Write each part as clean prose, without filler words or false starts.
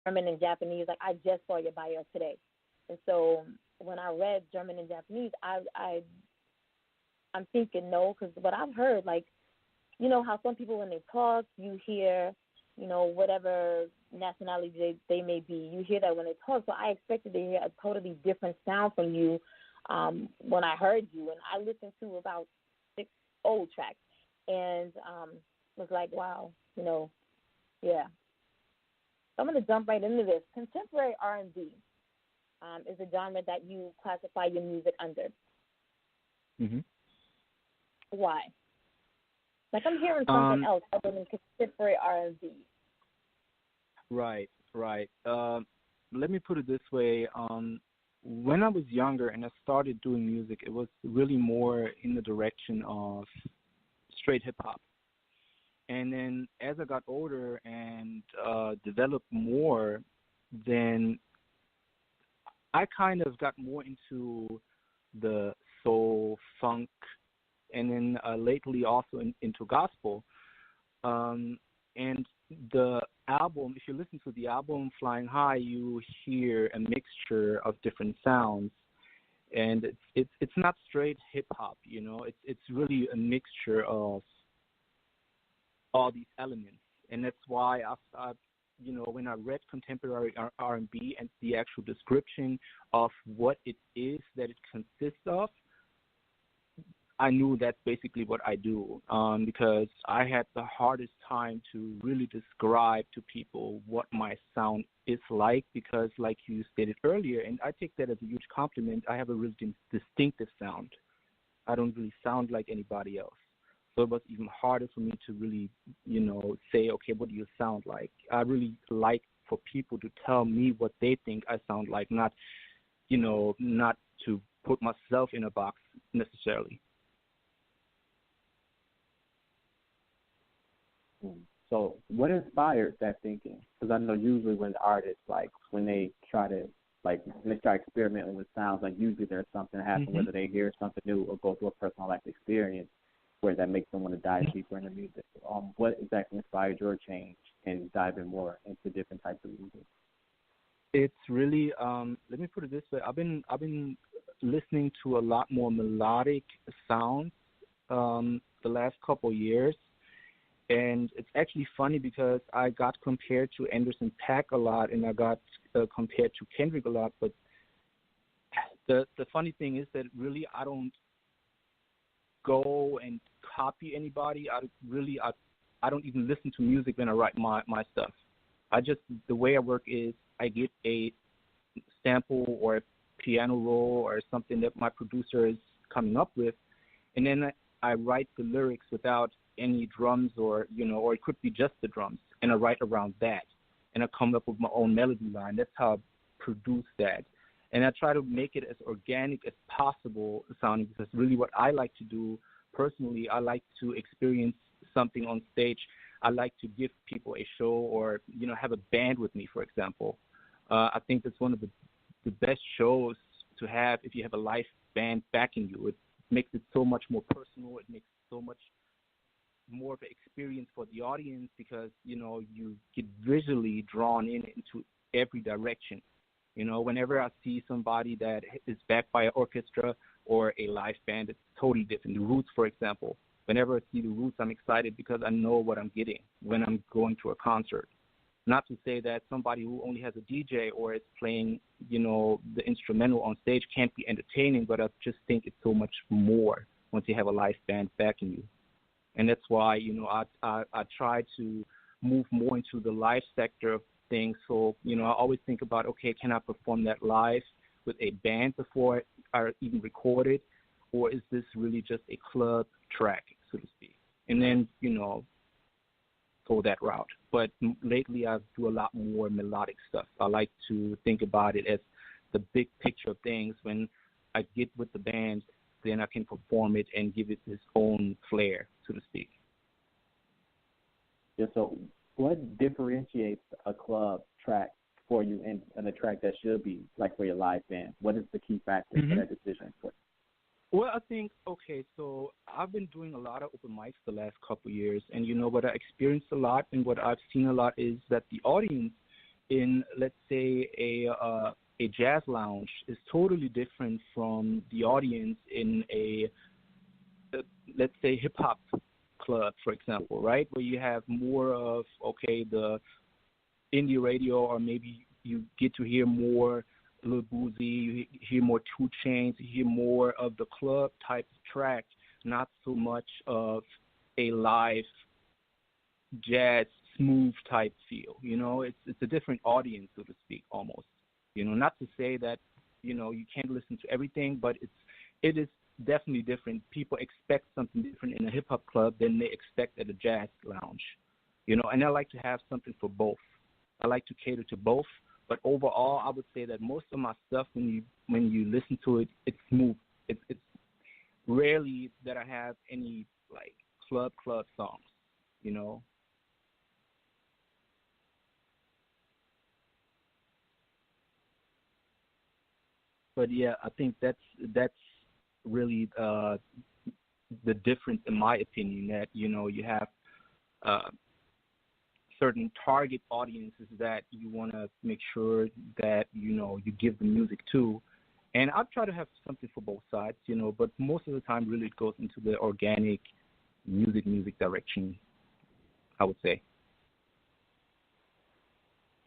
German and Japanese. Like I just saw your bio today, and so when I read German and Japanese, I'm thinking no, because what I've heard, like, you know how some people when they talk, you hear, you know, whatever nationality they may be, you hear that when they talk. So I expected to hear a totally different sound from you when I heard you, and I listened to about 6 old tracks, and was like, wow, you know, yeah. So I'm gonna jump right into this. Contemporary R&B is a genre that you classify your music under. Mhm. Why? Like I'm hearing something else other than contemporary R&B. Right, right. Let me put it this way. When I was younger and I started doing music, it was really more in the direction of straight hip hop. And then as I got older and developed more, then I kind of got more into the soul, funk, and then lately also into gospel. And the album, if you listen to the album Flying High, you hear a mixture of different sounds. And it's not straight hip hop, you know. It's really a mixture of all these elements, and that's why I you know, when I read contemporary R&B and the actual description of what it is that it consists of, I knew that's basically what I do, because I had the hardest time to really describe to people what my sound is like, because like you stated earlier, and I take that as a huge compliment, I have a really distinctive sound. I don't really sound like anybody else. So it was even harder for me to really, you know, say, okay, what do you sound like? I really like for people to tell me what they think I sound like, not, you know, not to put myself in a box necessarily. So what inspired that thinking? Because I know usually when artists, like, when they try to, like, when they start experimenting with sounds, like, usually there's something happen, whether they hear something new or go through a personal life experience where that makes them want to dive deeper into music. What exactly inspired your change and diving more into different types of music? It's really, let me put it this way. I've been listening to a lot more melodic sounds the last couple years. And it's actually funny because I got compared to Anderson.Paak a lot, and I got compared to Kendrick a lot. But the funny thing is that really I don't go and copy anybody. I don't even listen to music when I write my stuff. The way I work is I get a sample or a piano roll or something that my producer is coming up with, and then I write the lyrics without any drums, or, you know, or it could be just the drums, and I write around that, and I come up with my own melody line. That's how I produce that, and I try to make it as organic as possible sounding, because really what I like to do personally, I like to experience something on stage. I like to give people a show, or, you know, have a band with me, for example. I think that's one of the best shows to have if you have a live band backing you. It makes it so much more personal. It makes so much more of an experience for the audience, because, you know, you get visually drawn into every direction. You know, whenever I see somebody that is backed by an orchestra or a live band, it's totally different. The Roots, for example. Whenever I see the Roots, I'm excited because I know what I'm getting when I'm going to a concert. Not to say that somebody who only has a DJ or is playing, you know, the instrumental on stage can't be entertaining, but I just think it's so much more once you have a live band backing you. And that's why, you know, I try to move more into the live sector of things. So, you know, I always think about, okay, can I perform that live with a band before I even record it? Or is this really just a club track, so to speak? And then, you know, go that route. But lately I do a lot more melodic stuff. I like to think about it as the big picture of things. When I get with the band, then I can perform it and give it its own flair, so to speak. Yeah, so what differentiates a club track for you and a track that should be like for your live band? What is the key factor for that decision for you? Well, I think, okay, so I've been doing a lot of open mics the last couple of years, and, you know, what I experienced a lot and what I've seen a lot is that the audience in, let's say, a jazz lounge is totally different from the audience in let's say, hip hop club, for example, right? Where you have more of, okay, the indie radio, or maybe you get to hear more Lil Boozy, you hear more 2 Chainz, you hear more of the club type of track, not so much of a live jazz smooth type feel. You know, it's a different audience, so to speak, almost. You know, not to say that, you know, you can't listen to everything, but it is definitely different. People expect something different in a hip hop club than they expect at a jazz lounge. You know, and I like to have something for both. I like to cater to both, but overall, I would say that most of my stuff, when you listen to it, it's smooth. It's rarely that I have any like club songs. You know. But yeah, I think that's really the difference, in my opinion. That, you know, you have certain target audiences that you want to make sure that, you know, you give the music to, and I try to have something for both sides, you know. But most of the time, really, it goes into the organic music direction, I would say.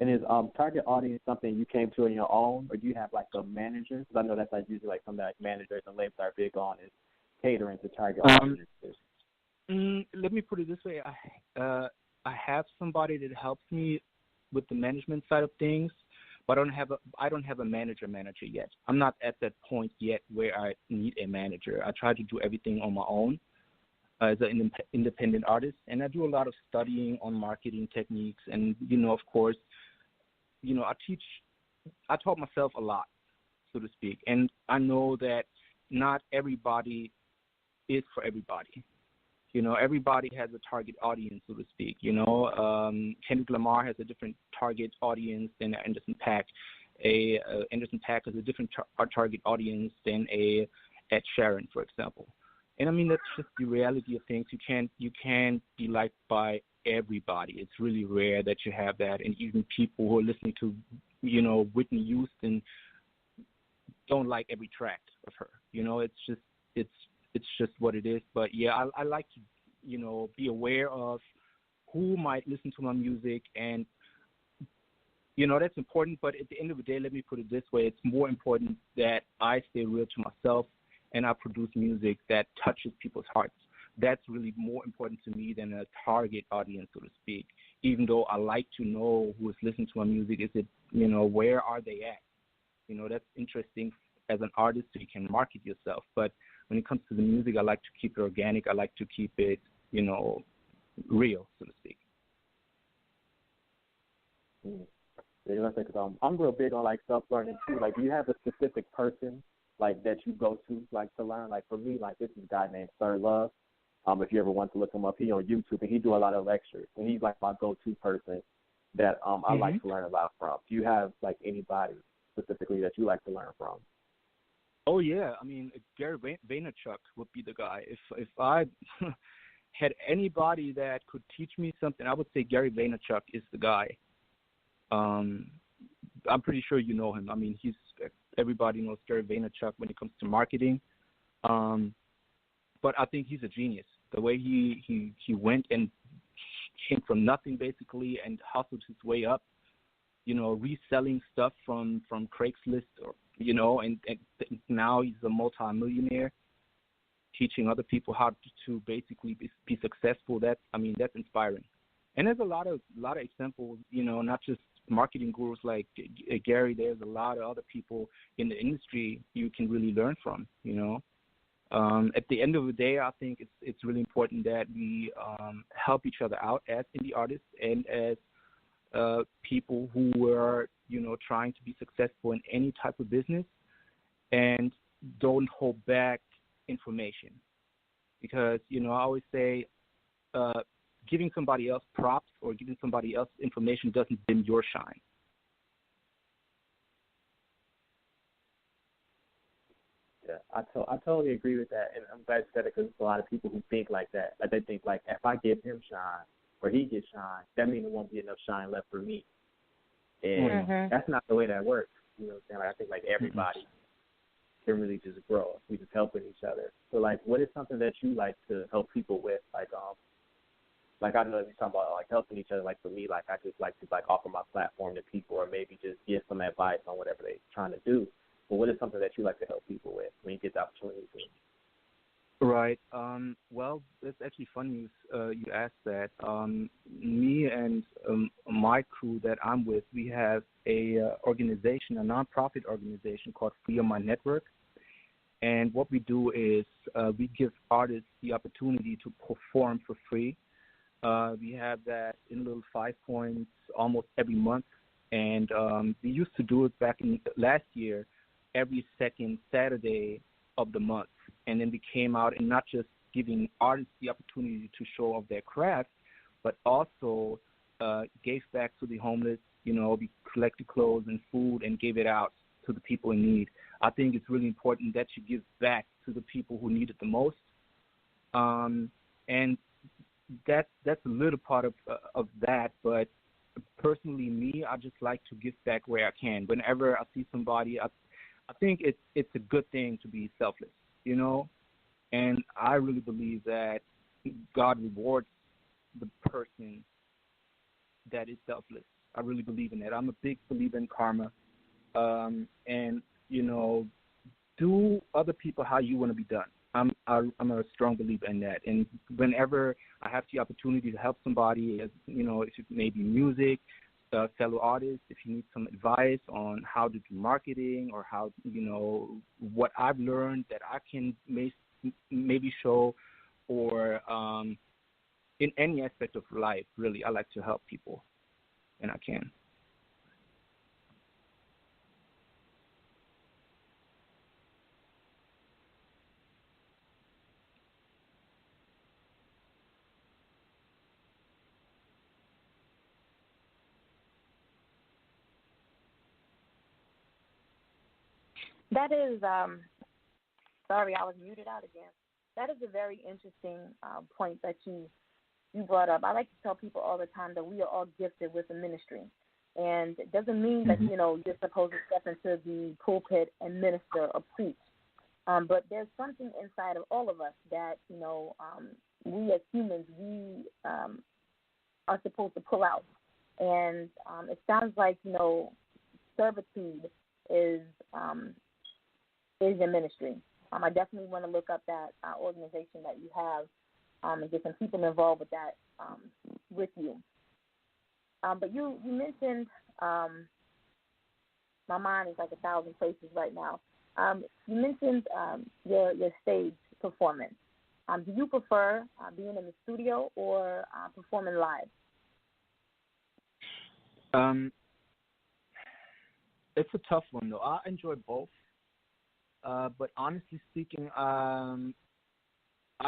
And is target audience something you came to on your own, or do you have like a manager? Because I know that's like usually like something like managers and labels are big on, is catering to target audiences. Let me put it this way: I have somebody that helps me with the management side of things, but I don't have a manager yet. I'm not at that point yet where I need a manager. I try to do everything on my own as an independent artist, and I do a lot of studying on marketing techniques, and, you know, of course, you know, I taught myself a lot, so to speak, and I know that not everybody is for everybody. You know, everybody has a target audience, so to speak. You know, Kendrick Lamar has a different target audience than Anderson.Paak. Anderson.Paak has a different target audience than a Ed Sheeran, for example. And I mean, that's just the reality of things. You can't be liked by everybody. It's really rare that you have that. And even people who are listening to, you know, Whitney Houston don't like every track of her. You know, it's just what it is. But yeah, I like to, you know, be aware of who might listen to my music, and, you know, that's important. But at the end of the day, let me put it this way: it's more important that I stay real to myself and I produce music that touches people's hearts. That's really more important to me than a target audience, so to speak. Even though I like to know who is listening to my music, is it, you know, where are they at? You know, that's interesting as an artist, so you can market yourself. But when it comes to the music, I like to keep it organic. I like to keep it, you know, real, so to speak. Yeah, because I'm real big on like self-learning too. Like, do you have a specific person like that you go to like to learn? Like for me, like this is a guy named Sir Love. If you ever want to look him up, he on YouTube and he do a lot of lectures, and he's like my go-to person that I like to learn a lot from. Do you have like anybody specifically that you like to learn from? Oh yeah, I mean, Gary Vaynerchuk would be the guy. If I had anybody that could teach me something, I would say Gary Vaynerchuk is the guy. I'm pretty sure you know him. I mean, everybody knows Gary Vaynerchuk when it comes to marketing. But I think he's a genius. The way he went and came from nothing basically and hustled his way up, you know, reselling stuff from Craigslist, or, you know, and now he's a multi-millionaire, teaching other people how to basically be successful. That's inspiring. And there's a lot of examples, you know, not just marketing gurus like Gary. There's a lot of other people in the industry you can really learn from, you know. At the end of the day, I think it's really important that we help each other out as indie artists and as people who are, you know, trying to be successful in any type of business, and don't hold back information. Because, you know, I always say giving somebody else props or giving somebody else information doesn't dim your shine. Yeah, I totally agree with that, and I'm glad you said it, because there's a lot of people who think like that. Like they think like, if I give him shine or he gets shine, that means there won't be enough shine left for me. And that's not the way that works. You know what I'm saying? Like, I think like everybody can really just grow if we just helping each other. So like, what is something that you like to help people with? Like I know you're talking about like helping each other. Like for me, like I just like to like offer my platform to people, or maybe just give some advice on whatever they're trying to do. But what is something that you like to help people with when you get the opportunity to? Right. Well, it's actually funny you asked that. Me and my crew that I'm with, we have a organization, a nonprofit organization called Fear My Network. And what we do is we give artists the opportunity to perform for free. We have that in little 5 points almost every month. And we used to do it back in last year, every second Saturday of the month. And then we came out and not just giving artists the opportunity to show off their craft, but also gave back to the homeless. You know, we collected clothes and food and gave it out to the people in need. I think it's really important that you give back to the people who need it the most. And that's a little part of that. But personally, me, I just like to give back where I can. Whenever I see somebody, I think it's a good thing to be selfless, you know, and I really believe that God rewards the person that is selfless. I really believe in that. I'm a big believer in karma, and you know, do other people how you want to be done. I'm a strong believer in that. And whenever I have the opportunity to help somebody, you know, if it may be music, fellow artists, if you need some advice on how to do marketing or how, you know, what I've learned that I can maybe show, or in any aspect of life, really, I like to help people, and I can. That is, sorry, I was muted out again. That is a very interesting point that you brought up. I like to tell people all the time that we are all gifted with a ministry. And it doesn't mean that, you know, you're supposed to step into the pulpit and minister or preach. But there's something inside of all of us that, you know, we as humans, we are supposed to pull out. And it sounds like, you know, servitude is your ministry. I definitely want to look up that organization that you have and get some people involved with that with you. But you mentioned, my mind is like 1,000 places right now. You mentioned your stage performance. Do you prefer being in the studio or performing live? It's a tough one, though. I enjoy both. But honestly speaking, I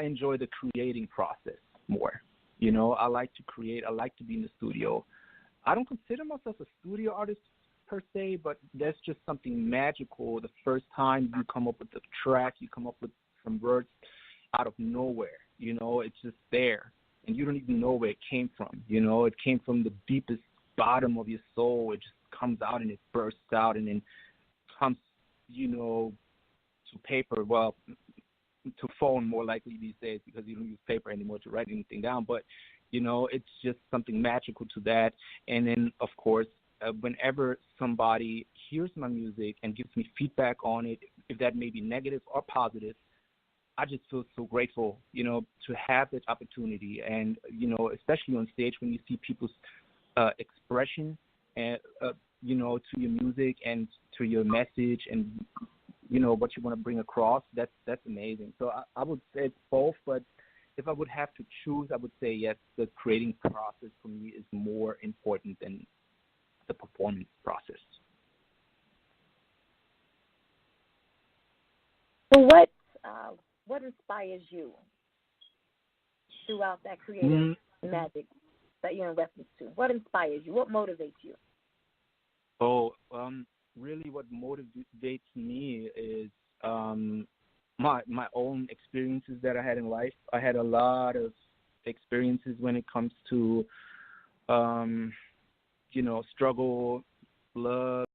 enjoy the creating process more. You know, I like to create. I like to be in the studio. I don't consider myself a studio artist per se, but there's just something magical the first time you come up with a track, you come up with some words out of nowhere. You know, it's just there, and you don't even know where it came from. You know, it came from the deepest bottom of your soul. It just comes out and it bursts out and then comes, you know, to paper, well, to phone more likely these days because you don't use paper anymore to write anything down. But, you know, it's just something magical to that. And then, of course, whenever somebody hears my music and gives me feedback on it, if that may be negative or positive, I just feel so grateful, you know, to have that opportunity. And, you know, especially on stage when you see people's expression and, you know, to your music and to your message and, you know, what you want to bring across, that's amazing. So I would say it's both, but if I would have to choose, I would say, yes, the creating process for me is more important than the performance process. So what inspires you throughout that creative magic that you're in reference to? What inspires you? What motivates you? Really what motivates me is my own experiences that I had in life. I had a lot of experiences when it comes to, you know, struggle, blood,